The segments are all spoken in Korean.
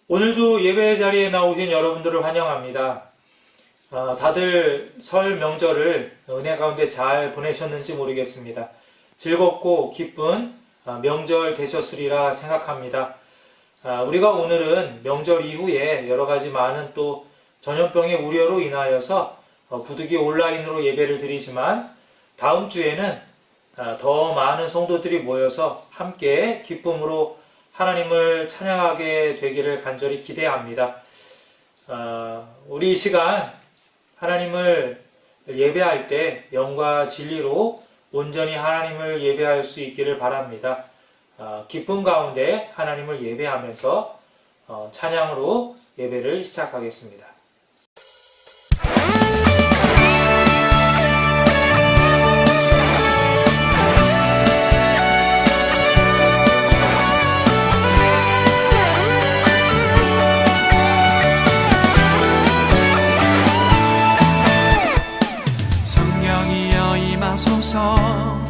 오늘도 예배 자리에 나오신 여러분들을 환영합니다. 다들 설 명절을 은혜 가운데 잘 보내셨는지 모르겠습니다. 즐겁고 기쁜 명절 되셨으리라 생각합니다. 우리가 오늘은 명절 이후에 여러 가지 많은 또 전염병의 우려로 인하여서 부득이 온라인으로 예배를 드리지만 다음 주에는 더 많은 성도들이 모여서 함께 기쁨으로 하나님을 찬양하게 되기를 간절히 기대합니다. 우리 이 시간 하나님을 예배할 때 영과 진리로 온전히 하나님을 예배할 수 있기를 바랍니다. 기쁨 가운데 하나님을 예배하면서 찬양으로 예배를 시작하겠습니다. 성령이여 임하소서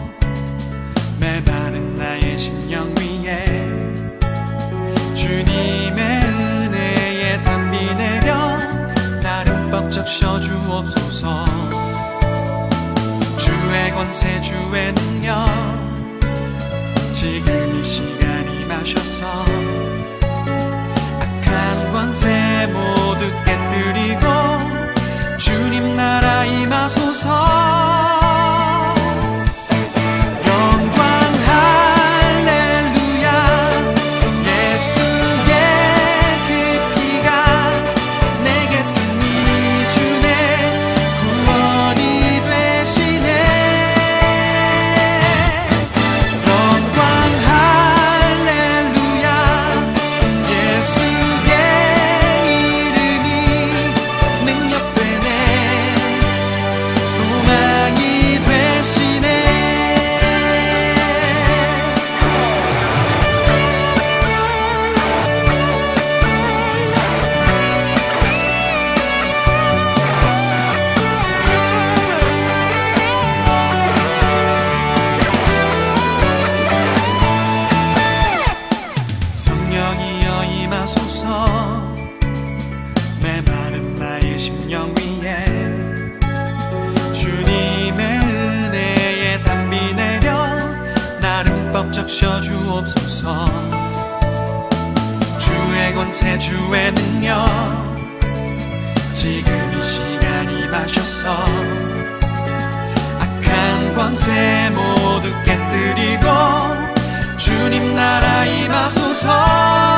메마른 나의 심령 위에 주님의 은혜에 담비 내려 나를 벅적 셔주옵소서. 주의 권세 주의 능력 지금 이 시간 임하셔서 악한 권세 모두 깨뜨리고 주님 나라 임하소서. 메마른 나의 심령 위에 주님의 은혜에 담비 내려 나를 벅적 셔주옵소서. 주의 권세 주의 능력 지금 이 시간 임하셔서 악한 권세 모두 깨뜨리고 주님 나라 임하소서.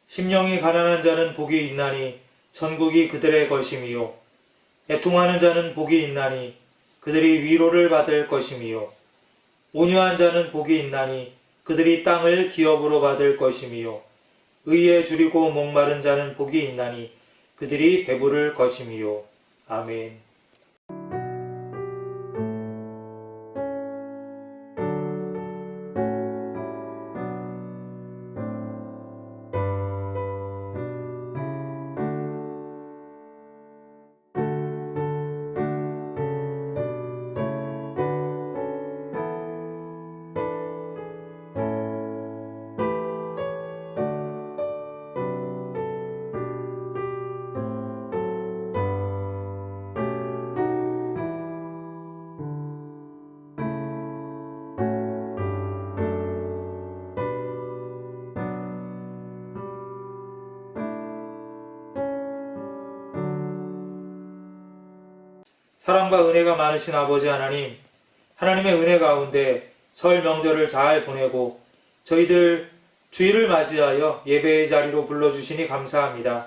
심령이 가난한 자는 복이 있나니 천국이 그들의 것임이요 애통하는 자는 복이 있나니 그들이 위로를 받을 것임이요 온유한 자는 복이 있나니 그들이 땅을 기업으로 받을 것임이요 의에 줄이고 목마른 자는 복이 있나니 그들이 배부를 것임이요. 아멘. 사랑과 은혜가 많으신 아버지 하나님, 하나님의 은혜 가운데 설 명절을 잘 보내고 저희들 주일을 맞이하여 예배의 자리로 불러주시니 감사합니다.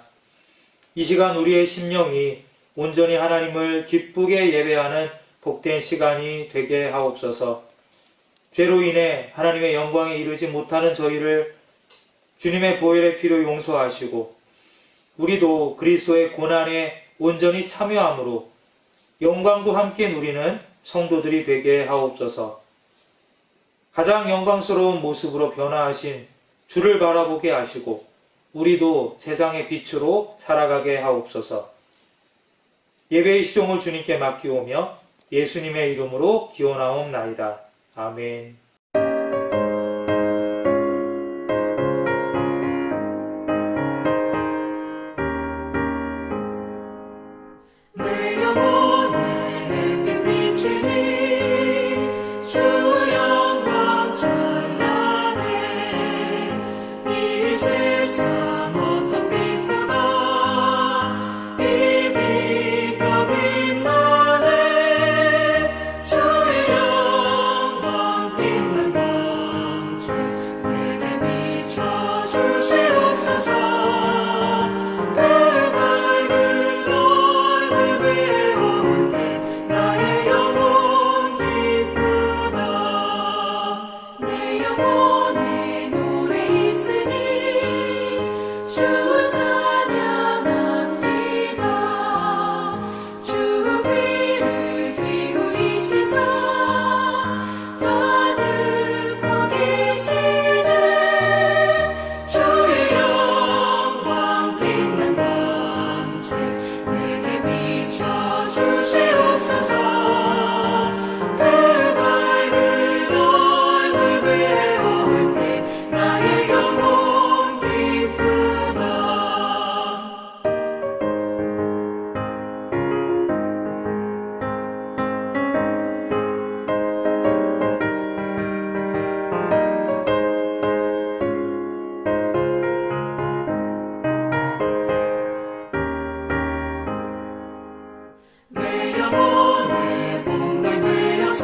이 시간 우리의 심령이 온전히 하나님을 기쁘게 예배하는 복된 시간이 되게 하옵소서. 죄로 인해 하나님의 영광에 이르지 못하는 저희를 주님의 보혈의 피로 용서하시고 우리도 그리스도의 고난에 온전히 참여함으로 영광도 함께 누리는 성도들이 되게 하옵소서. 가장 영광스러운 모습으로 변화하신 주를 바라보게 하시고 우리도 세상의 빛으로 살아가게 하옵소서. 예배의 시종을 주님께 맡기오며 예수님의 이름으로 기원하옵나이다. 아멘. 내 영혼에 햇빛 비치니 주 영광 찬란해. 이 세상 어떤 빛보다 이 빛 더 빛나네. 주의 영광 빛난 광채 내게 비춰 주시옵소서. 그 밝은 얼굴 위에 올 때 나의 영혼 기쁘다. 내 영혼에 노래 있으니 주 찬양합니다. 주 귀를 기울이시사 다 듣고 계시네. 주의 영광 빛난 광채 내게 비춰 주시옵소서. 그 밝은 얼굴 위에 올 때 나의 영혼 기쁘다. 내 영혼의 봄날 되어서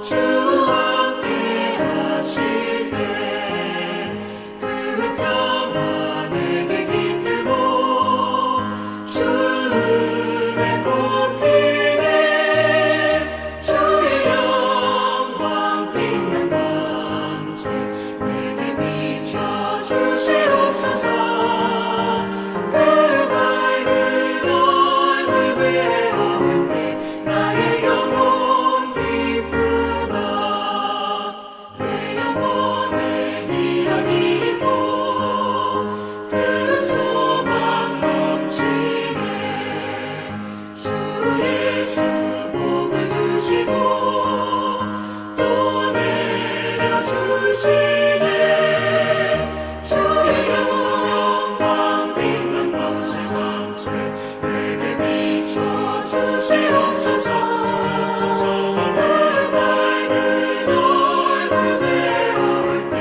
주 함께 하실 때 그 평화 내게 깃들고 주 은혜 꽃피네. 주의 영광 빛난 광채 내게 비춰 주시옵소서. 그 밝은 얼굴 위에 올 때 나의 영혼 기쁘다. 내 영혼에 희락이 있고 그 소망 넘치네. 주 예수 복을 주시고 또 내려주시네. 주의 영광 빛난 광채 내게 비춰 주시옵소서. 그 밝은 얼굴 위에 올 때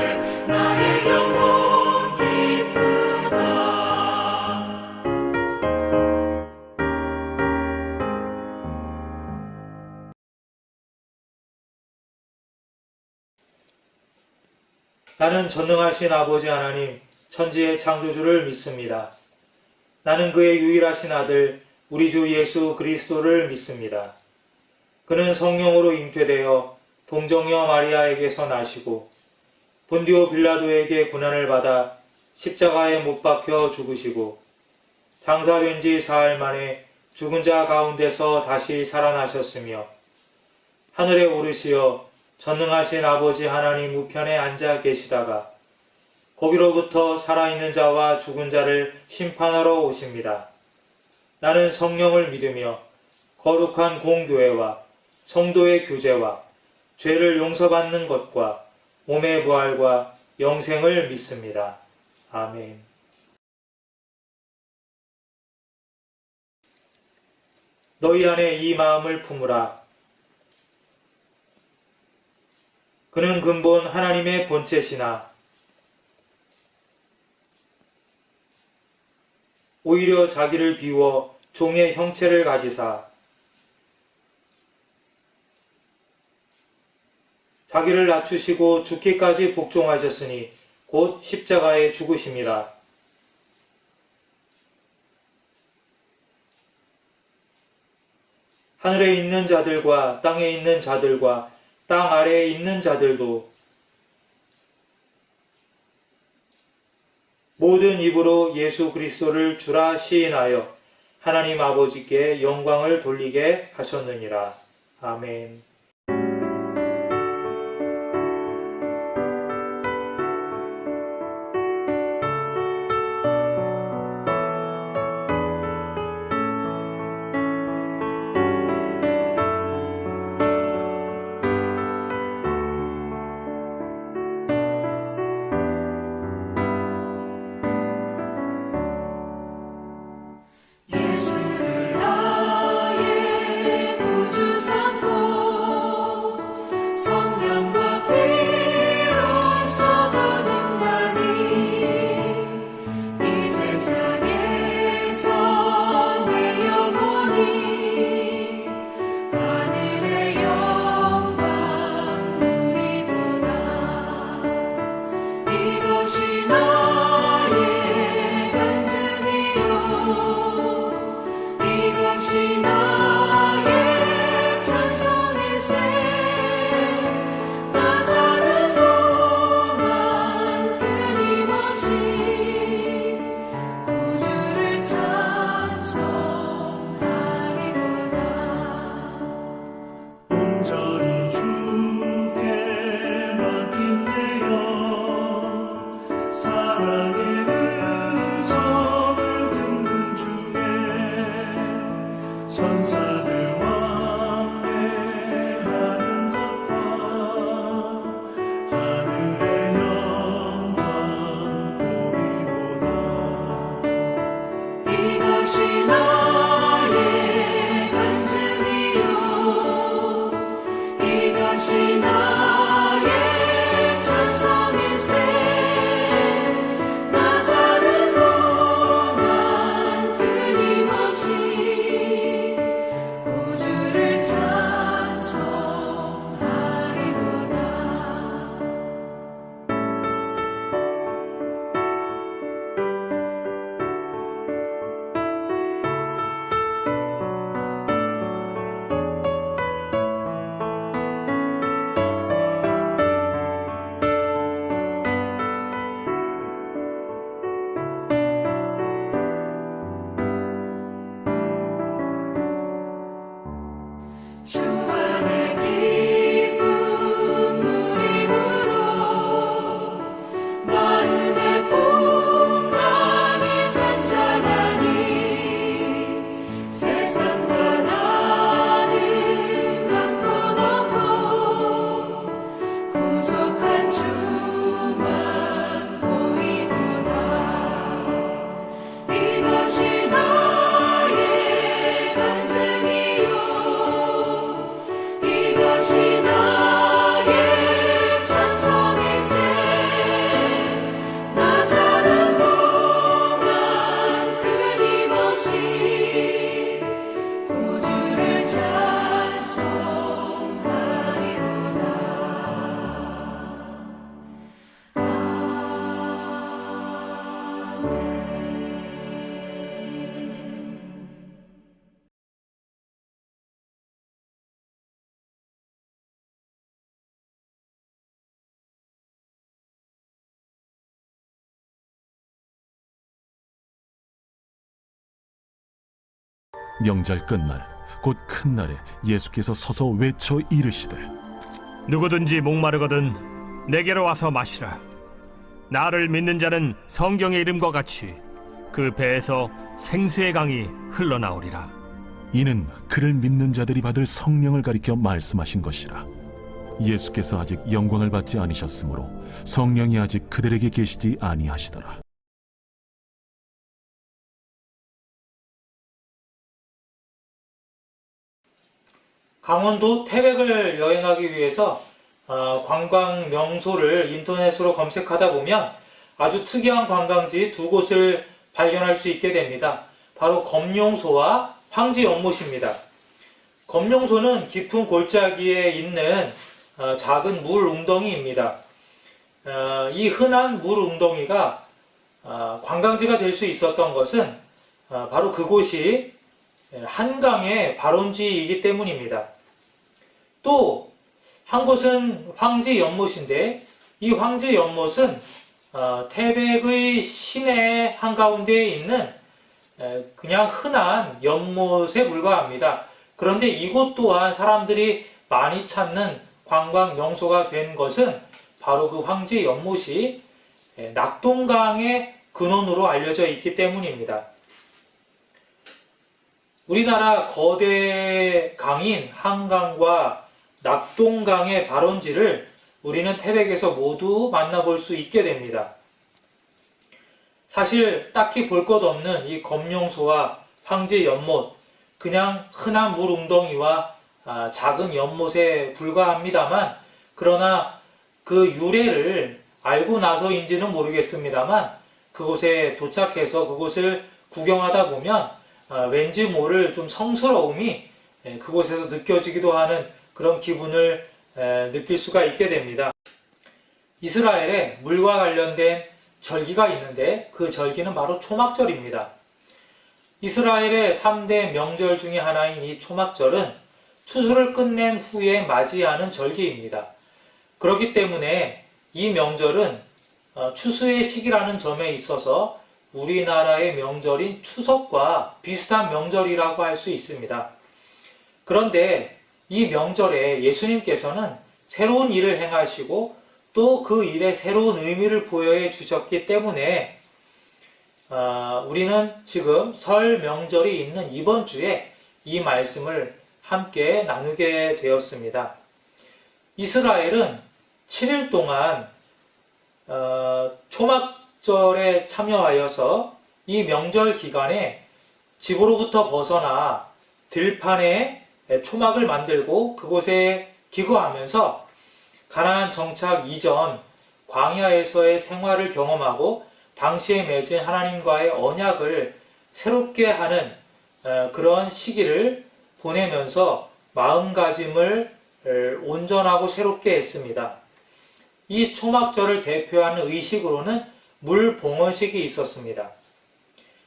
나의 영혼 기쁘다. 나는 전능하신 아버지 하나님, 천지의 창조주를 믿습니다. 나는 그의 유일하신 아들, 우리 주 예수 그리스도를 믿습니다. 그는 성령으로 잉태되어 동정녀 마리아에게서 나시고 본디오 빌라도에게 고난을 받아 십자가에 못 박혀 죽으시고 장사된 지 사흘 만에 죽은 자 가운데서 다시 살아나셨으며 하늘에 오르시어 전능하신 아버지 하나님 우편에 앉아 계시다가 거기로부터 살아있는 자와 죽은 자를 심판하러 오십니다. 나는 성령을 믿으며 거룩한 공교회와 성도의 교제와 죄를 용서받는 것과 몸의 부활과 영생을 믿습니다. 아멘. 너희 안에 이 마음을 품으라. 그는 근본 하나님의 본체시나 오히려 자기를 비워 종의 형체를 가지사 자기를 낮추시고 죽기까지 복종하셨으니 곧 십자가에 죽으심이라. 하늘에 있는 자들과 땅에 있는 자들과 땅 아래에 있는 자들도 모든 입으로 예수 그리스도를 주라 시인하여 하나님 아버지께 영광을 돌리게 하셨느니라. 아멘. 예수를 나의 구주 삼고 성령과 피로써 거듭나니 이 세상에서 내 영혼이 하늘의 영광 누리도다. 이것이 나의 간증이요 이것이 나의 찬송일세. 나 사는 동안 끊임없이 구주를 찬송하리로다. 온전히 주께 맡긴 내 영 사랑의 음성을 듣는 중에 천사들 왕래하는 것과 하늘의 영광 보리로다. 이것이 나의 간증이요 이것이 나의 찬송일세. 나 사는 동안 끊임없이 구주를 찬송하리로다. 주 안에 기쁨 누림으로 마음의 풍랑이 잔잔하니 세상과 나는 강곳 없고 구속한 주만 보이도다. 이것이 나의 간증이요 이것이 나의 찬송일세. 나 사는 동안 끊임없이 구주를 찬송하리로다. 명절 끝날 곧 큰 날에 예수께서 서서 외쳐 이르시되 누구든지 목마르거든 내게로 와서 마시라. 나를 믿는 자는 성경의 이름과 같이 그 배에서 생수의 강이 흘러나오리라. 이는 그를 믿는 자들이 받을 성령을 가리켜 말씀하신 것이라. 예수께서 아직 영광을 받지 않으셨으므로 성령이 아직 그들에게 계시지 아니하시더라. 강원도 태백을 여행하기 위해서 관광 명소를 인터넷으로 검색하다 보면 아주 특이한 관광지 두 곳을 발견할 수 있게 됩니다. 바로 검룡소와 황지 연못입니다. 검룡소는 깊은 골짜기에 있는 작은 물 웅덩이입니다. 이 흔한 물 웅덩이가 관광지가 될 수 있었던 것은 바로 그곳이 한강의 발원지이기 때문입니다. 또 한 곳은 황지 연못인데 이 황지 연못은 태백의 시내 한가운데에 있는 그냥 흔한 연못에 불과합니다. 그런데 이곳 또한 사람들이 많이 찾는 관광 명소가 된 것은 바로 그 황지 연못이 낙동강의 근원으로 알려져 있기 때문입니다. 우리나라 거대 강인 한강과 낙동강의 발원지를 우리는 태백에서 모두 만나볼 수 있게 됩니다. 사실 딱히 볼 것 없는 이 검룡소와 황지 연못, 그냥 흔한 물 웅덩이와 작은 연못에 불과합니다만, 그러나 그 유래를 알고 나서인지는 모르겠습니다만 그곳에 도착해서 그곳을 구경하다 보면 왠지 모를 좀 성스러움이 그곳에서 느껴지기도 하는 그런 기분을 느낄 수가 있게 됩니다. 이스라엘에 물과 관련된 절기가 있는데 그 절기는 바로 초막절입니다. 이스라엘의 3대 명절 중에 하나인 이 초막절은 추수를 끝낸 후에 맞이하는 절기입니다. 그렇기 때문에 이 명절은 추수의 시기라는 점에 있어서 우리나라의 명절인 추석과 비슷한 명절이라고 할 수 있습니다. 그런데 이 명절에 예수님께서는 새로운 일을 행하시고 또 그 일에 새로운 의미를 부여해 주셨기 때문에 우리는 지금 설 명절이 있는 이번 주에 이 말씀을 함께 나누게 되었습니다. 이스라엘은 7일 동안 초막절에 참여하여서 이 명절 기간에 집으로부터 벗어나 들판에 초막을 만들고 그곳에 기거하면서 가나안 정착 이전 광야에서의 생활을 경험하고 당시에 맺은 하나님과의 언약을 새롭게 하는 그런 시기를 보내면서 마음가짐을 온전하고 새롭게 했습니다. 이 초막절을 대표하는 의식으로는 물봉헌식이 있었습니다.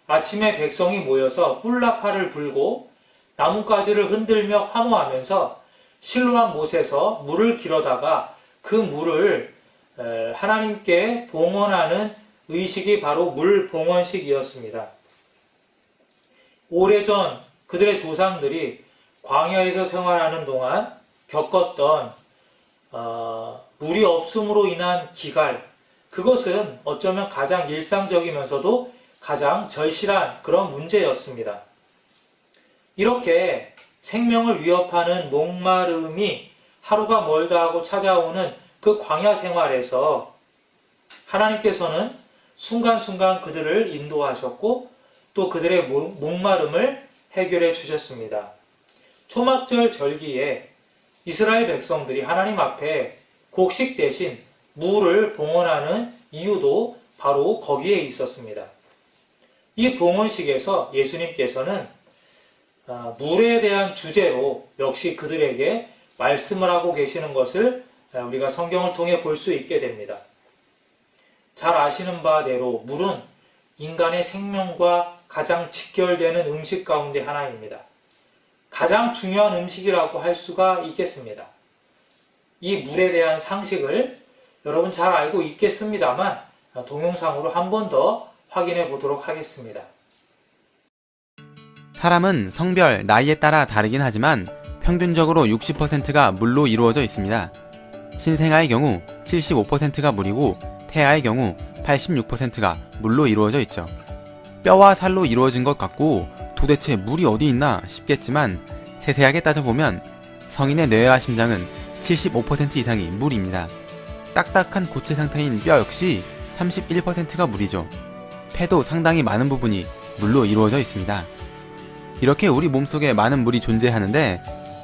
아침에 백성이 모여서 뿔나팔을 불고 나뭇가지를 흔들며 환호하면서 실로암 못에서 물을 길어다가 그 물을 하나님께 봉헌하는 의식이 바로 물봉헌식이었습니다. 오래전 그들의 조상들이 광야에서 생활하는 동안 겪었던 물이 없음으로 인한 기갈, 그것은 어쩌면 가장 일상적이면서도 가장 절실한 그런 문제였습니다. 이렇게 생명을 위협하는 목마름이 하루가 멀다 하고 찾아오는 그 광야 생활에서 하나님께서는 순간순간 그들을 인도하셨고 또 그들의 목마름을 해결해 주셨습니다. 초막절 절기에 이스라엘 백성들이 하나님 앞에 곡식 대신 물을 봉헌하는 이유도 바로 거기에 있었습니다. 이 봉헌식에서 예수님께서는 물에 대한 주제로 역시 그들에게 말씀을 하고 계시는 것을 우리가 성경을 통해 볼 수 있게 됩니다. 잘 아시는 바대로 물은 인간의 생명과 가장 직결되는 음식 가운데 하나입니다. 가장 중요한 음식이라고 할 수가 있겠습니다. 이 물에 대한 상식을 여러분 잘 알고 있겠습니다만 동영상으로 한 번 더 확인해 보도록 하겠습니다. 사람은 성별, 나이에 따라 다르긴 하지만 평균적으로 60%가 물로 이루어져 있습니다. 신생아의 경우 75%가 물이고 태아의 경우 86%가 물로 이루어져 있죠. 뼈와 살로 이루어진 것 같고 도대체 물이 어디 있나 싶겠지만 세세하게 따져보면 성인의 뇌와 심장은 75% 이상이 물입니다. 딱딱한 고체 상태인 뼈 역시 31%가 물이죠. 폐도 상당히 많은 부분이 물로 이루어져 있습니다. 이렇게 우리 몸속에 많은 물이 존재하는데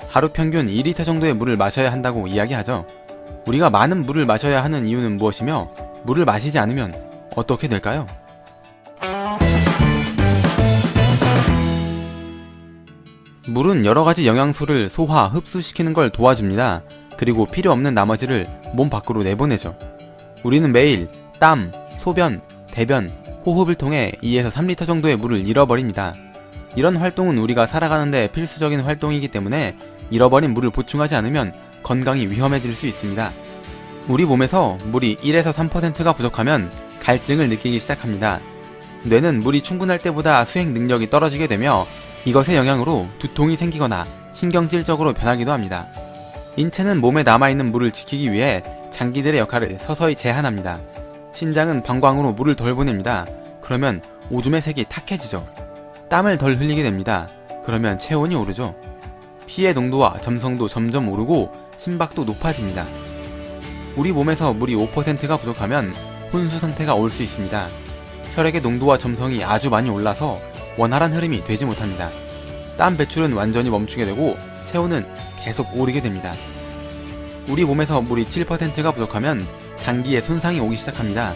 하루 평균 2리터 정도의 물을 마셔야 한다고 이야기하죠. 우리가 많은 물을 마셔야 하는 이유는 무엇이며 물을 마시지 않으면 어떻게 될까요? 물은 여러가지 영양소를 소화, 흡수시키는 걸 도와줍니다. 그리고 필요 없는 나머지를 몸 밖으로 내보내죠. 우리는 매일 땀, 소변, 대변, 호흡을 통해 2에서 3리터 정도의 물을 잃어버립니다. 이런 활동은 우리가 살아가는데 필수적인 활동이기 때문에 잃어버린 물을 보충하지 않으면 건강이 위험해질 수 있습니다. 우리 몸에서 물이 1에서 3%가 부족하면 갈증을 느끼기 시작합니다. 뇌는 물이 충분할 때보다 수행 능력이 떨어지게 되며 이것의 영향으로 두통이 생기거나 신경질적으로 변하기도 합니다. 인체는 몸에 남아있는 물을 지키기 위해 장기들의 역할을 서서히 제한합니다. 신장은 방광으로 물을 덜 보냅니다. 그러면 오줌의 색이 탁해지죠. 땀을 덜 흘리게 됩니다. 그러면 체온이 오르죠. 피의 농도와 점성도 점점 오르고 심박도 높아집니다. 우리 몸에서 물이 5%가 부족하면 혼수 상태가 올 수 있습니다. 혈액의 농도와 점성이 아주 많이 올라서 원활한 흐름이 되지 못합니다. 땀 배출은 완전히 멈추게 되고 체온은 계속 오르게 됩니다. 우리 몸에서 물이 7%가 부족하면 장기에 손상이 오기 시작합니다.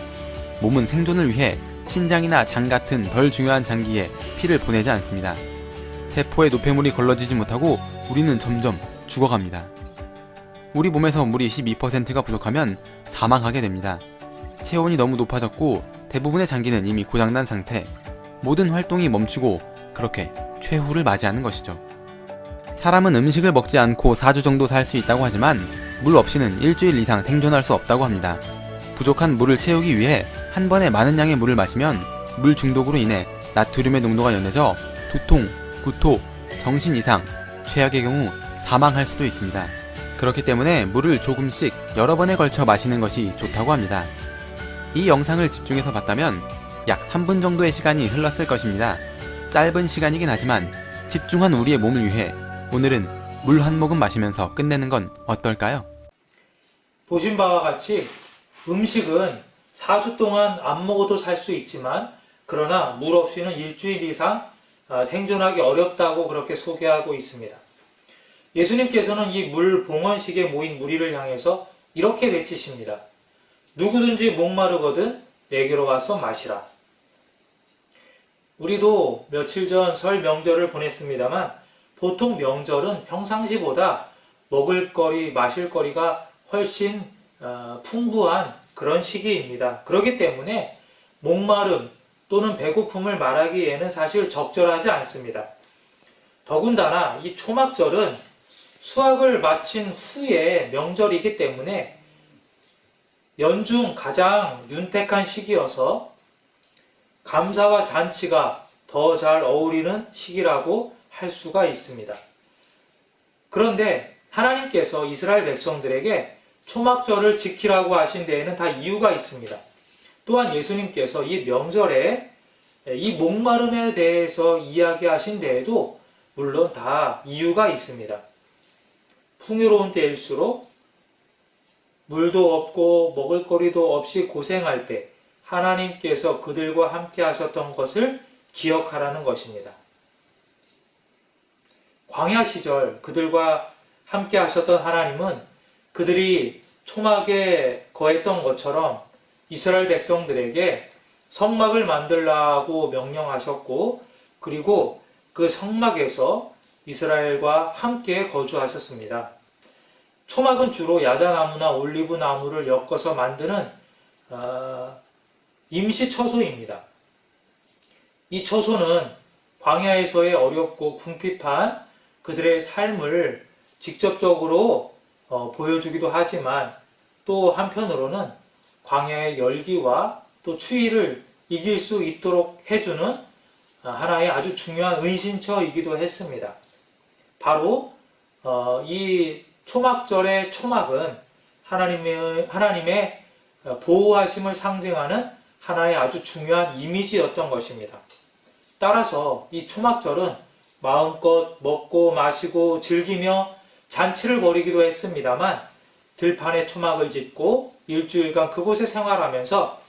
몸은 생존을 위해 신장이나 장 같은 덜 중요한 장기에 피를 보내지 않습니다. 세포에 노폐물이 걸러지지 못하고 우리는 점점 죽어갑니다. 우리 몸에서 물이 12%가 부족하면 사망하게 됩니다. 체온이 너무 높아졌고 대부분의 장기는 이미 고장난 상태, 모든 활동이 멈추고 그렇게 최후를 맞이하는 것이죠. 사람은 음식을 먹지 않고 4주 정도 살 수 있다고 하지만 물 없이는 일주일 이상 생존할 수 없다고 합니다. 부족한 물을 채우기 위해 한 번에 많은 양의 물을 마시면 물 중독으로 인해 나트륨의 농도가 연해져 두통, 구토, 정신 이상, 최악의 경우 사망할 수도 있습니다. 그렇기 때문에 물을 조금씩 여러 번에 걸쳐 마시는 것이 좋다고 합니다. 이 영상을 집중해서 봤다면 약 3분 정도의 시간이 흘렀을 것입니다. 짧은 시간이긴 하지만 집중한 우리의 몸을 위해 오늘은 물 한 모금 마시면서 끝내는 건 어떨까요? 보신 바와 같이 음식은 4주 동안 안 먹어도 살 수 있지만 그러나 물 없이는 일주일 이상 생존하기 어렵다고 그렇게 소개하고 있습니다. 예수님께서는 이 물 봉헌식에 모인 무리를 향해서 이렇게 외치십니다. 누구든지 목마르거든 내게로 와서 마시라. 우리도 며칠 전 설 명절을 보냈습니다만 보통 명절은 평상시보다 먹을거리, 마실거리가 훨씬 풍부한 그런 시기입니다. 그렇기 때문에 목마름 또는 배고픔을 말하기에는 사실 적절하지 않습니다. 더군다나 이 초막절은 수확을 마친 후에 명절이기 때문에 연중 가장 윤택한 시기여서 감사와 잔치가 더 잘 어울리는 시기라고 할 수가 있습니다. 그런데 하나님께서 이스라엘 백성들에게 초막절을 지키라고 하신 데에는 다 이유가 있습니다. 또한 예수님께서 이 명절에 이 목마름에 대해서 이야기하신 데에도 물론 다 이유가 있습니다. 풍요로운 때일수록 물도 없고 먹을거리도 없이 고생할 때 하나님께서 그들과 함께 하셨던 것을 기억하라는 것입니다. 광야 시절 그들과 함께 하셨던 하나님은 그들이 초막에 거했던 것처럼 이스라엘 백성들에게 성막을 만들라고 명령하셨고 그리고 그 성막에서 이스라엘과 함께 거주하셨습니다. 초막은 주로 야자나무나 올리브나무를 엮어서 만드는 임시 처소입니다. 이 처소는 광야에서의 어렵고 궁핍한 그들의 삶을 직접적으로 보여주기도 하지만 또 한편으로는 광야의 열기와 또 추위를 이길 수 있도록 해주는 하나의 아주 중요한 은신처이기도 했습니다. 바로 이 초막절의 초막은 하나님의 보호하심을 상징하는 하나의 아주 중요한 이미지였던 것입니다. 따라서 이 초막절은 마음껏 먹고 마시고 즐기며 잔치를 벌이기도 했습니다만 들판에 초막을 짓고 일주일간 그곳에 생활하면서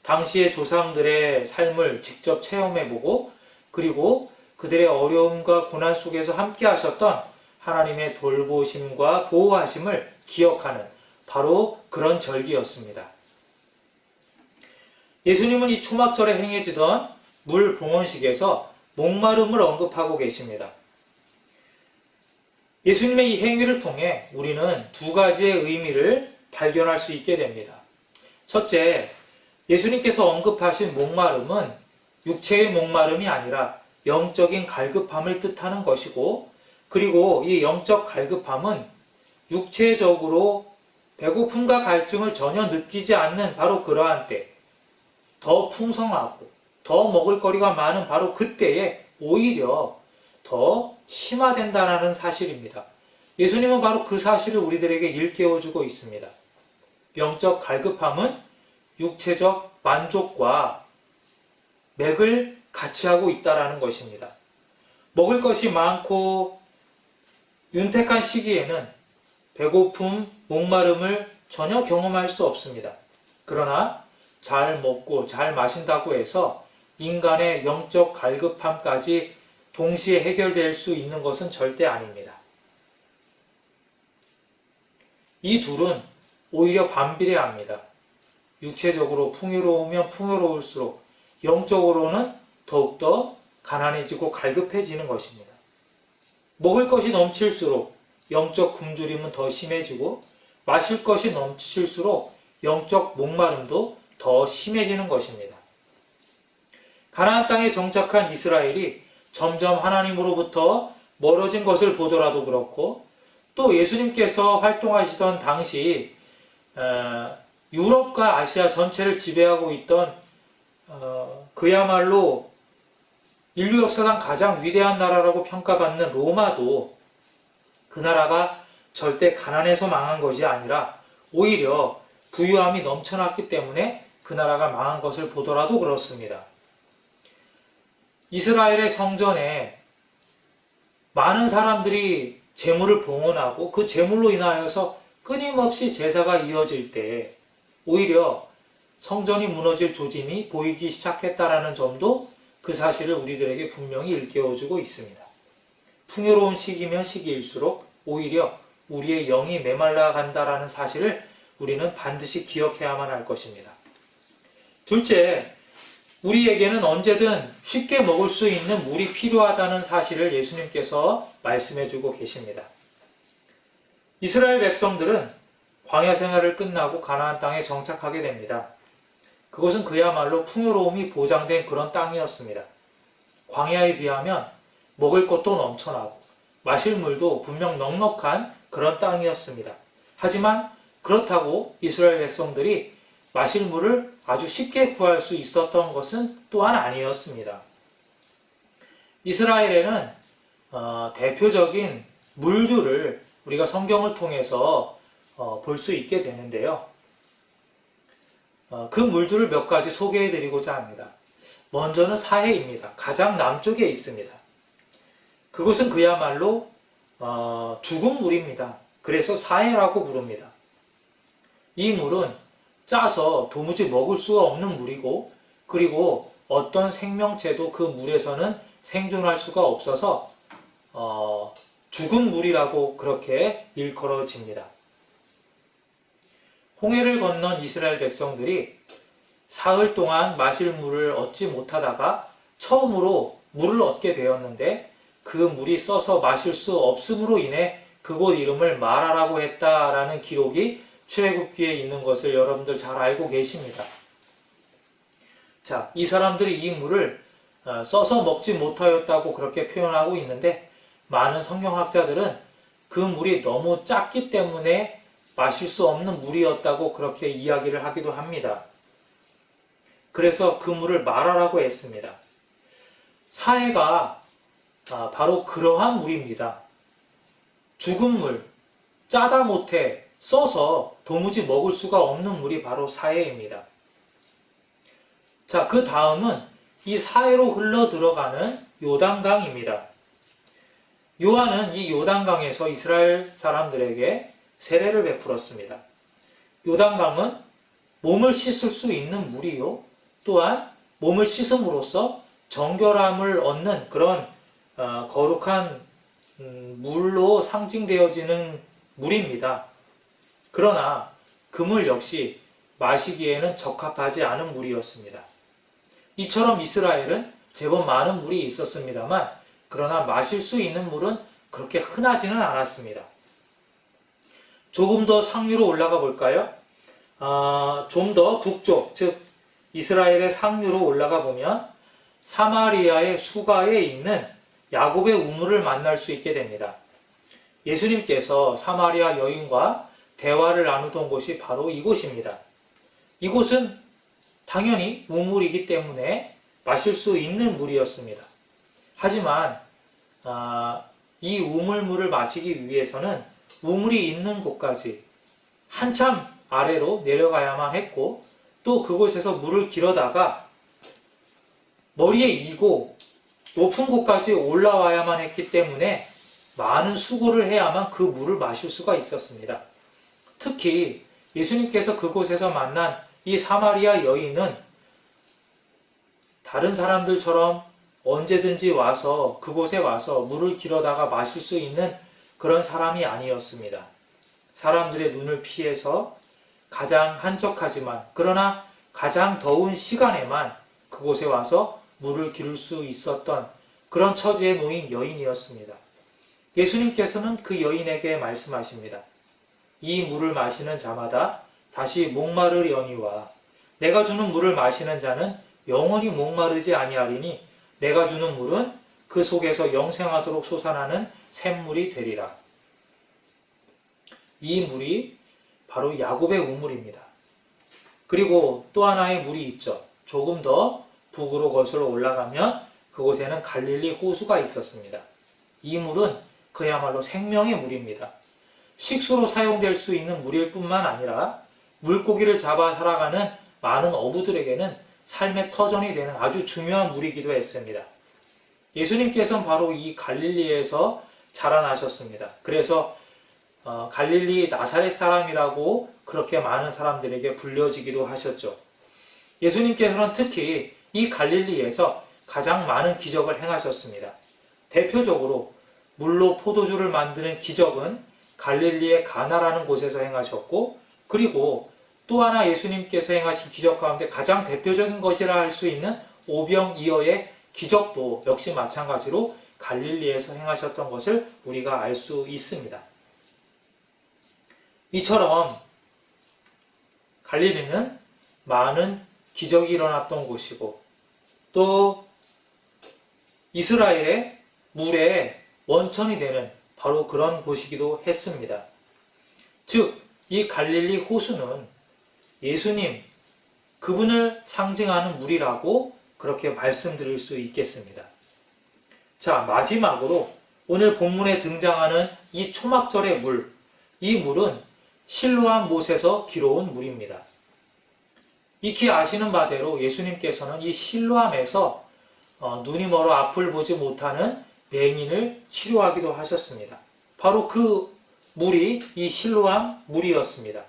당시의 조상들의 삶을 직접 체험해보고 그리고 그들의 어려움과 고난 속에서 함께 하셨던 하나님의 돌보심과 보호하심을 기억하는 바로 그런 절기였습니다. 예수님은 이 초막절에 행해지던 물 봉헌식에서 목마름을 언급하고 계십니다. 예수님의 이 행위를 통해 우리는 두 가지의 의미를 발견할 수 있게 됩니다. 첫째, 예수님께서 언급하신 목마름은 육체의 목마름이 아니라 영적인 갈급함을 뜻하는 것이고, 그리고 이 영적 갈급함은 육체적으로 배고픔과 갈증을 전혀 느끼지 않는 바로 그러한 때, 더 풍성하고 더 먹을거리가 많은 바로 그때에 오히려 더 심화된다는 사실입니다. 예수님은 바로 그 사실을 우리들에게 일깨워주고 있습니다. 영적 갈급함은 육체적 만족과 맥을 같이 하고 있다는 것입니다. 먹을 것이 많고 윤택한 시기에는 배고픔, 목마름을 전혀 경험할 수 없습니다. 그러나 잘 먹고 잘 마신다고 해서 인간의 영적 갈급함까지 동시에 해결될 수 있는 것은 절대 아닙니다. 이 둘은 오히려 반비례합니다. 육체적으로 풍요로우면 풍요로울수록 영적으로는 더욱더 가난해지고 갈급해지는 것입니다. 먹을 것이 넘칠수록 영적 굶주림은 더 심해지고, 마실 것이 넘칠수록 영적 목마름도 더 심해지는 것입니다. 가나안 땅에 정착한 이스라엘이 점점 하나님으로부터 멀어진 것을 보더라도 그렇고, 또 예수님께서 활동하시던 당시 유럽과 아시아 전체를 지배하고 있던 그야말로 인류 역사상 가장 위대한 나라라고 평가받는 로마도 그 나라가 절대 가난해서 망한 것이 아니라 오히려 부유함이 넘쳐났기 때문에 그 나라가 망한 것을 보더라도 그렇습니다. 이스라엘의 성전에 많은 사람들이 재물을 봉헌하고 그 재물로 인하여서 끊임없이 제사가 이어질 때 오히려 성전이 무너질 조짐이 보이기 시작했다라는 점도 그 사실을 우리들에게 분명히 일깨워주고 있습니다. 풍요로운 시기면 시기일수록 오히려 우리의 영이 메말라 간다라는 사실을 우리는 반드시 기억해야만 할 것입니다. 둘째, 우리에게는 언제든 쉽게 먹을 수 있는 물이 필요하다는 사실을 예수님께서 말씀해주고 계십니다. 이스라엘 백성들은 광야 생활을 끝나고 가나안 땅에 정착하게 됩니다. 그것은 그야말로 풍요로움이 보장된 그런 땅이었습니다. 광야에 비하면 먹을 것도 넘쳐나고 마실 물도 분명 넉넉한 그런 땅이었습니다. 하지만 그렇다고 이스라엘 백성들이 마실 물을 아주 쉽게 구할 수 있었던 것은 또한 아니었습니다. 이스라엘에는 대표적인 물들을 우리가 성경을 통해서 볼 수 있게 되는데요. 그 물들을 몇 가지 소개해 드리고자 합니다. 먼저는 사해입니다. 가장 남쪽에 있습니다. 그곳은 그야말로 죽은 물입니다. 그래서 사해라고 부릅니다. 이 물은 짜서 도무지 먹을 수가 없는 물이고, 그리고 어떤 생명체도 그 물에서는 생존할 수가 없어서 죽은 물이라고 그렇게 일컬어집니다. 홍해를 건넌 이스라엘 백성들이 사흘 동안 마실 물을 얻지 못하다가 처음으로 물을 얻게 되었는데, 그 물이 써서 마실 수 없음으로 인해 그곳 이름을 마라라고 했다라는 기록이 출애굽기에 있는 것을 여러분들 잘 알고 계십니다. 자, 이 사람들이 이 물을 써서 먹지 못하였다고 그렇게 표현하고 있는데, 많은 성경학자들은 그 물이 너무 작기 때문에 마실 수 없는 물이었다고 그렇게 이야기를 하기도 합니다. 그래서 그 물을 마라라고 했습니다. 사해가 바로 그러한 물입니다. 죽은 물, 짜다 못해 써서 도무지 먹을 수가 없는 물이 바로 사해입니다. 자, 그 다음은 이 사해로 흘러 들어가는 요단강입니다. 요한은 이 요단강에서 이스라엘 사람들에게 세례를 베풀었습니다. 요단강은 몸을 씻을 수 있는 물이요, 또한 몸을 씻음으로써 정결함을 얻는 그런 거룩한 물로 상징되어지는 물입니다. 그러나 그 물 역시 마시기에는 적합하지 않은 물이었습니다. 이처럼 이스라엘은 제법 많은 물이 있었습니다만, 그러나 마실 수 있는 물은 그렇게 흔하지는 않았습니다. 조금 더 상류로 올라가 볼까요? 좀 더 북쪽, 즉 이스라엘의 상류로 올라가 보면 사마리아의 수가에 있는 야곱의 우물을 만날 수 있게 됩니다. 예수님께서 사마리아 여인과 대화를 나누던 곳이 바로 이곳입니다. 이곳은 당연히 우물이기 때문에 마실 수 있는 물이었습니다. 하지만 이 우물물을 마시기 위해서는 우물이 있는 곳까지 한참 아래로 내려가야만 했고, 또 그곳에서 물을 길어다가 머리에 이고 높은 곳까지 올라와야만 했기 때문에 많은 수고를 해야만 그 물을 마실 수가 있었습니다. 특히 예수님께서 그곳에서 만난 이 사마리아 여인은 다른 사람들처럼 언제든지 와서 그곳에 와서 물을 길어다가 마실 수 있는 그런 사람이 아니었습니다. 사람들의 눈을 피해서 가장 한적하지만 그러나 가장 더운 시간에만 그곳에 와서 물을 기를 수 있었던 그런 처지에 놓인 여인이었습니다. 예수님께서는 그 여인에게 말씀하십니다. 이 물을 마시는 자마다 다시 목마르려니와 내가 주는 물을 마시는 자는 영원히 목마르지 아니하리니 내가 주는 물은 그 속에서 영생하도록 솟아나는 샘물이 되리라. 이 물이 바로 야곱의 우물입니다. 그리고 또 하나의 물이 있죠. 조금 더 북으로 거슬러 올라가면 그곳에는 갈릴리 호수가 있었습니다. 이 물은 그야말로 생명의 물입니다. 식수로 사용될 수 있는 물일 뿐만 아니라 물고기를 잡아 살아가는 많은 어부들에게는 삶의 터전이 되는 아주 중요한 물이기도 했습니다. 예수님께서는 바로 이 갈릴리에서 자라나셨습니다. 그래서 갈릴리 나사렛 사람이라고 그렇게 많은 사람들에게 불려지기도 하셨죠. 예수님께서는 특히 이 갈릴리에서 가장 많은 기적을 행하셨습니다. 대표적으로 물로 포도주를 만드는 기적은 갈릴리의 가나라는 곳에서 행하셨고, 그리고 또 하나 예수님께서 행하신 기적 가운데 가장 대표적인 것이라 할 수 있는 오병이어의 기적도 역시 마찬가지로 갈릴리에서 행하셨던 것을 우리가 알 수 있습니다. 이처럼 갈릴리는 많은 기적이 일어났던 곳이고, 또 이스라엘의 물의 원천이 되는 바로 그런 곳이기도 했습니다. 즉, 이 갈릴리 호수는 예수님, 그분을 상징하는 물이라고 그렇게 말씀드릴 수 있겠습니다. 자, 마지막으로 오늘 본문에 등장하는 이 초막절의 물, 이 물은 실로암 못에서 기러온 물입니다. 익히 아시는 바대로 예수님께서는 이 실로암에서 눈이 멀어 앞을 보지 못하는 맹인을 치료하기도 하셨습니다. 바로 그 물이 이 실로암 물이었습니다.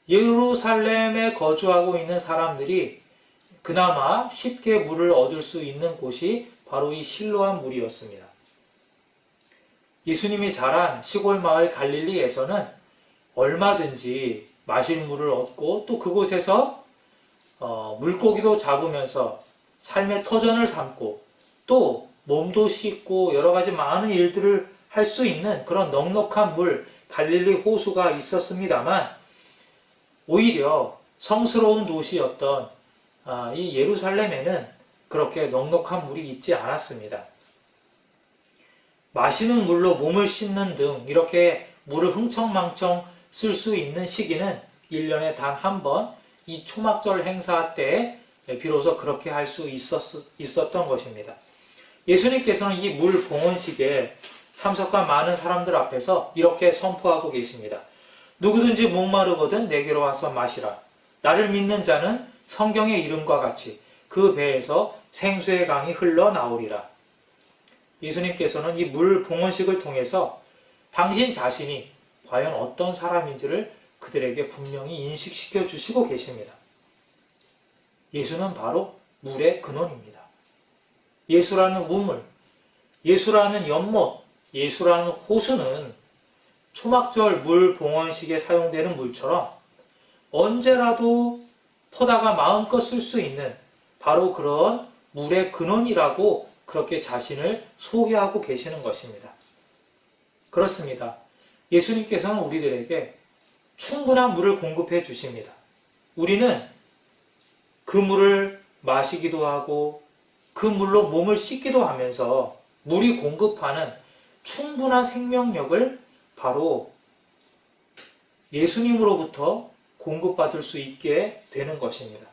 예루살렘에 거주하고 있는 사람들이 그나마 쉽게 물을 얻을 수 있는 곳이 바로 이 실로암 물이었습니다. 예수님이 자란 시골 마을 갈릴리에서는 얼마든지 마실 물을 얻고 또 그곳에서 물고기도 잡으면서 삶의 터전을 삼고 또 몸도 씻고 여러 가지 많은 일들을 할 수 있는 그런 넉넉한 물, 갈릴리 호수가 있었습니다만, 오히려 성스러운 도시였던 이 예루살렘에는 그렇게 넉넉한 물이 있지 않았습니다. 마시는 물로 몸을 씻는 등 이렇게 물을 흥청망청 쓸 수 있는 시기는 1년에 단 한 번 이 초막절 행사 때 비로소 그렇게 할 수 있었던 것입니다. 예수님께서는 이 물 봉헌식에 참석한 많은 사람들 앞에서 이렇게 선포하고 계십니다. 누구든지 목마르거든 내게로 와서 마시라. 나를 믿는 자는 성경의 이름과 같이 그 배에서 생수의 강이 흘러나오리라. 예수님께서는 이 물 봉헌식을 통해서 당신 자신이 과연 어떤 사람인지를 그들에게 분명히 인식시켜 주시고 계십니다. 예수는 바로 물의 근원입니다. 예수라는 우물, 예수라는 연못, 예수라는 호수는 초막절 물 봉헌식에 사용되는 물처럼 언제라도 퍼다가 마음껏 쓸 수 있는 바로 그런 물의 근원이라고 그렇게 자신을 소개하고 계시는 것입니다. 그렇습니다. 예수님께서는 우리들에게 충분한 물을 공급해 주십니다. 우리는 그 물을 마시기도 하고 그 물로 몸을 씻기도 하면서 물이 공급하는 충분한 생명력을 바로 예수님으로부터 공급받을 수 있게 되는 것입니다.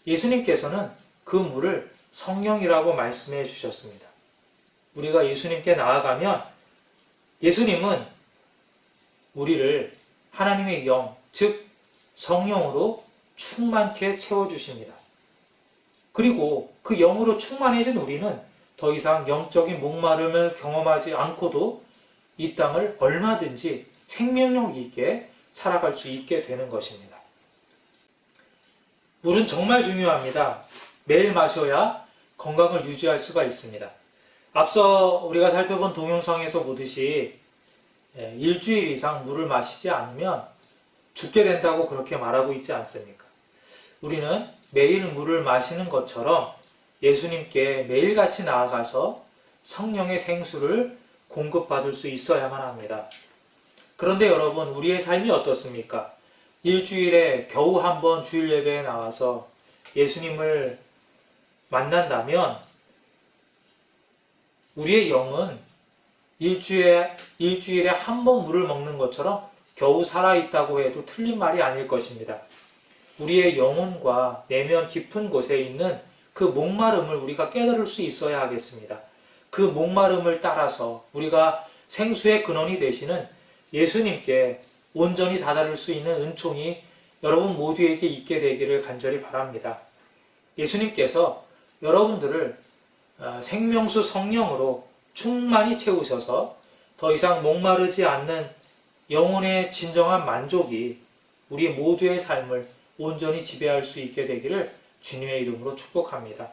예수님께서는 그 물을 성령이라고 말씀해 주셨습니다. 우리가 예수님께 나아가면 예수님은 우리를 하나님의 영, 즉 성령으로 충만케 채워주십니다. 그리고 그 영으로 충만해진 우리는 더 이상 영적인 목마름을 경험하지 않고도 이 땅을 얼마든지 생명력 있게 살아갈 수 있게 되는 것입니다. 물은 정말 중요합니다. 매일 마셔야 건강을 유지할 수가 있습니다. 앞서 우리가 살펴본 동영상에서 보듯이 일주일 이상 물을 마시지 않으면 죽게 된다고 그렇게 말하고 있지 않습니까? 우리는 매일 물을 마시는 것처럼 예수님께 매일같이 나아가서 성령의 생수를 공급받을 수 있어야만 합니다. 그런데 여러분, 우리의 삶이 어떻습니까? 일주일에 겨우 한 번 주일 예배에 나와서 예수님을 만난다면 우리의 영은 일주일에 한 번 물을 먹는 것처럼 겨우 살아있다고 해도 틀린 말이 아닐 것입니다. 우리의 영혼과 내면 깊은 곳에 있는 그 목마름을 우리가 깨달을 수 있어야 하겠습니다. 그 목마름을 따라서 우리가 생수의 근원이 되시는 예수님께 온전히 다다를 수 있는 은총이 여러분 모두에게 있게 되기를 간절히 바랍니다. 예수님께서 여러분들을 생명수 성령으로 충만히 채우셔서 더 이상 목마르지 않는 영혼의 진정한 만족이 우리 모두의 삶을 온전히 지배할 수 있게 되기를 주님의 이름으로 축복합니다.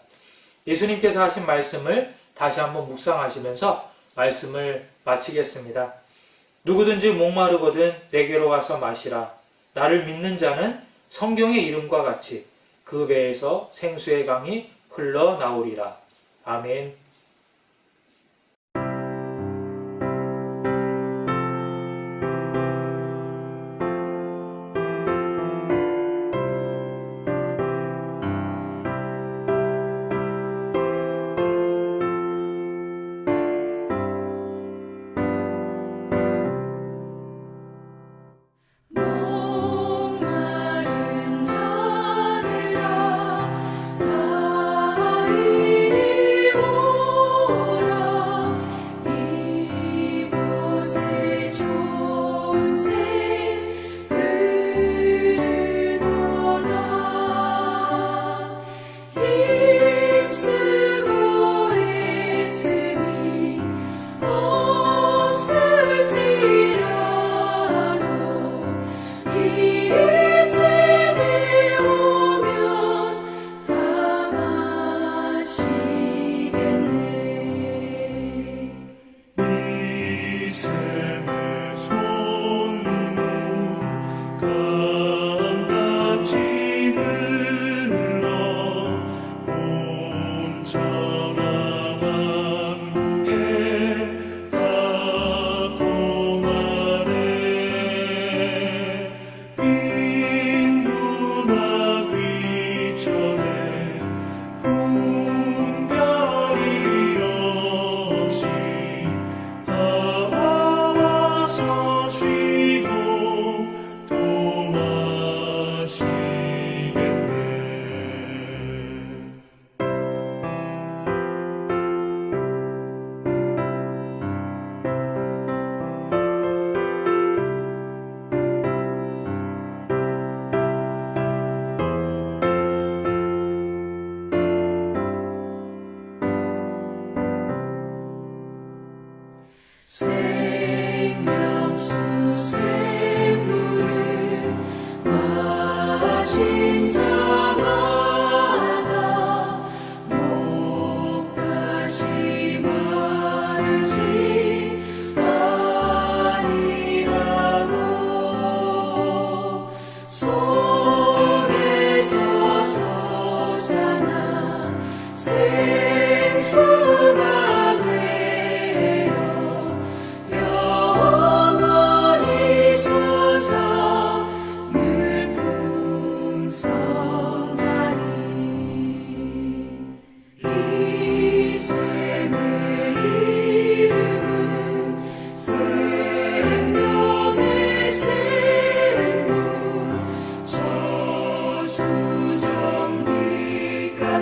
예수님께서 하신 말씀을 다시 한번 묵상하시면서 말씀을 마치겠습니다. 누구든지 목마르거든 내게로 와서 마시라. 나를 믿는 자는 성경의 이름과 같이 그 배에서 생수의 강이 흘러나오리라. 아멘. 목마른 자들아 다 이리 오라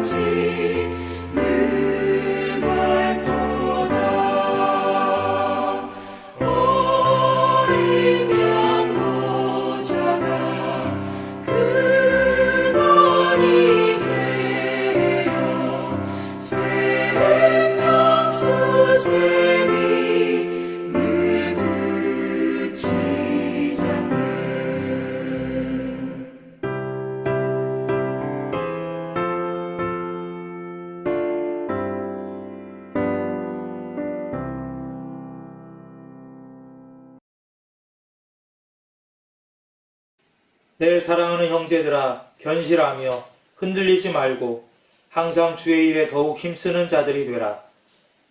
늘 밝도다. 어린 양 모자가 근원이 되어 생명수샘이 늘 그치지 않네. 내 사랑하는 형제들아, 견실하며 흔들리지 말고 항상 주의 일에 더욱 힘쓰는 자들이 되라.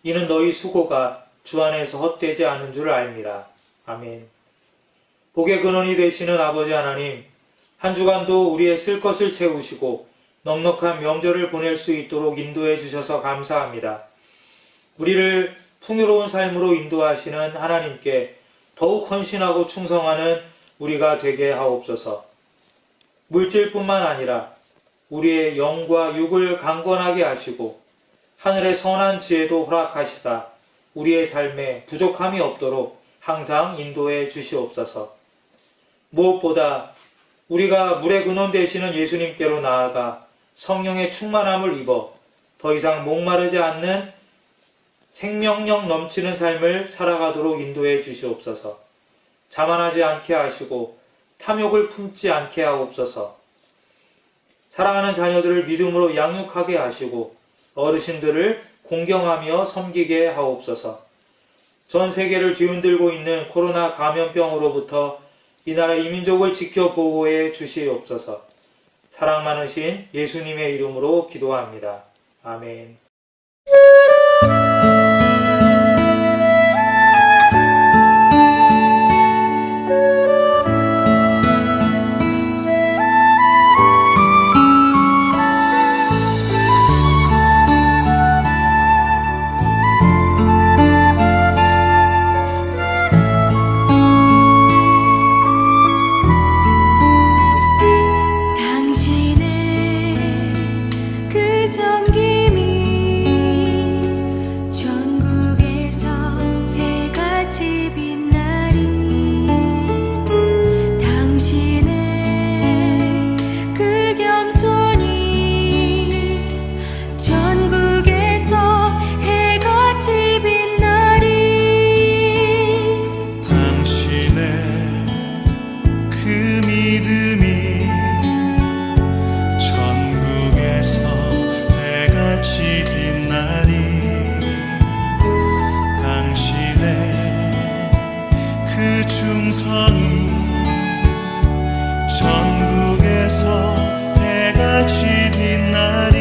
이는 너희 수고가 주 안에서 헛되지 않은 줄 알미라. 아멘. 복의 근원이 되시는 아버지 하나님, 한 주간도 우리의 쓸 것을 채우시고 넉넉한 명절을 보낼 수 있도록 인도해 주셔서 감사합니다. 우리를 풍요로운 삶으로 인도하시는 하나님께 더욱 헌신하고 충성하는 우리가 되게 하옵소서. 물질뿐만 아니라 우리의 영과 육을 강건하게 하시고 하늘의 선한 지혜도 허락하시사 우리의 삶에 부족함이 없도록 항상 인도해 주시옵소서. 무엇보다 우리가 물의 근원 되시는 예수님께로 나아가 성령의 충만함을 입어 더 이상 목마르지 않는 생명력 넘치는 삶을 살아가도록 인도해 주시옵소서. 자만하지 않게 하시고 탐욕을 품지 않게 하옵소서. 사랑하는 자녀들을 믿음으로 양육하게 하시고 어르신들을 공경하며 섬기게 하옵소서. 전 세계를 뒤흔들고 있는 코로나 감염병으로부터 이 나라 이민족을 지켜 보호해 주시옵소서. 사랑 많으신 예수님의 이름으로 기도합니다. 아멘. 당신의 그 섬김이 전국에서 해같이 빛나리. 당신의 그 겸손이 전국에서 해같이 빛나리. 당신의 그 믿음이 전국에서 해같이 빛나리. 당신의 그 충성이 전국에서 해같이 빛나리.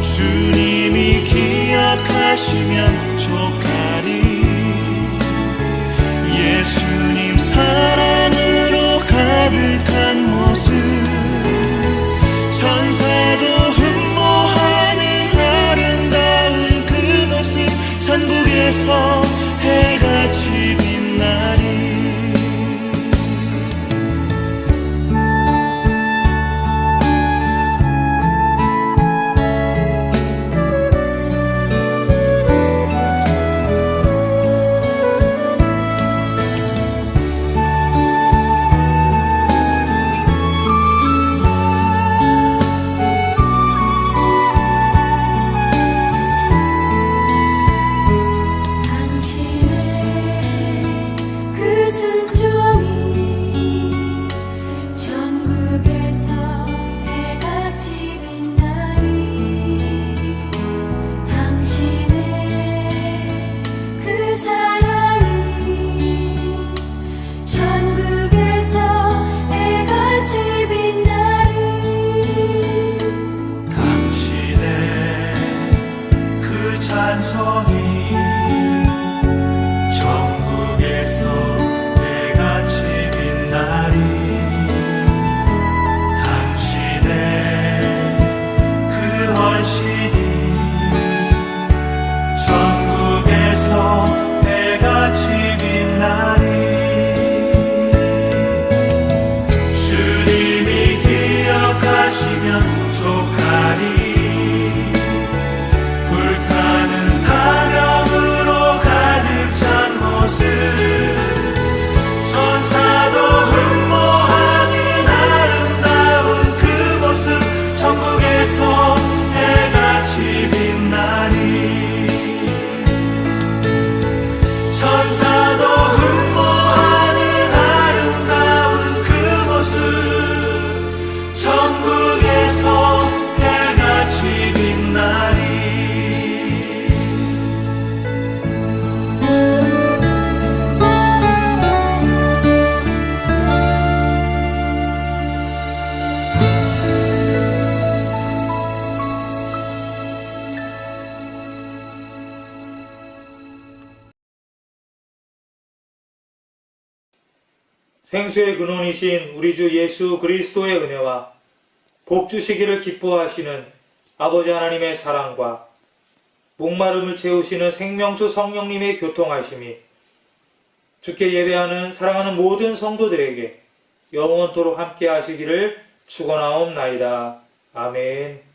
주님이 기억하시면 족하리. 예수님 사랑으로 가득한 모습, 천사도 흠모하는 아름다운 그 모습, 전국에서 해같이 빛나리. 마시면 족하리. 불타는 사명으로 가득 찬 모습, 천사도 흠모하는 아름다운 그 모습, 천국에서 해같이 빛나리. 천사도 흠모하는 아름다운 그 모습, 천국에서 해같이 빛나리. 생수의 근원이신 우리 주 예수 그리스도의 은혜와 복 주시기를 기뻐하시는 아버지 하나님의 사랑과 목마름을 채우시는 생명수 성령님의 교통하심이 주께 예배하는 사랑하는 모든 성도들에게 영원토록 함께 하시기를 축원하옵나이다. 아멘.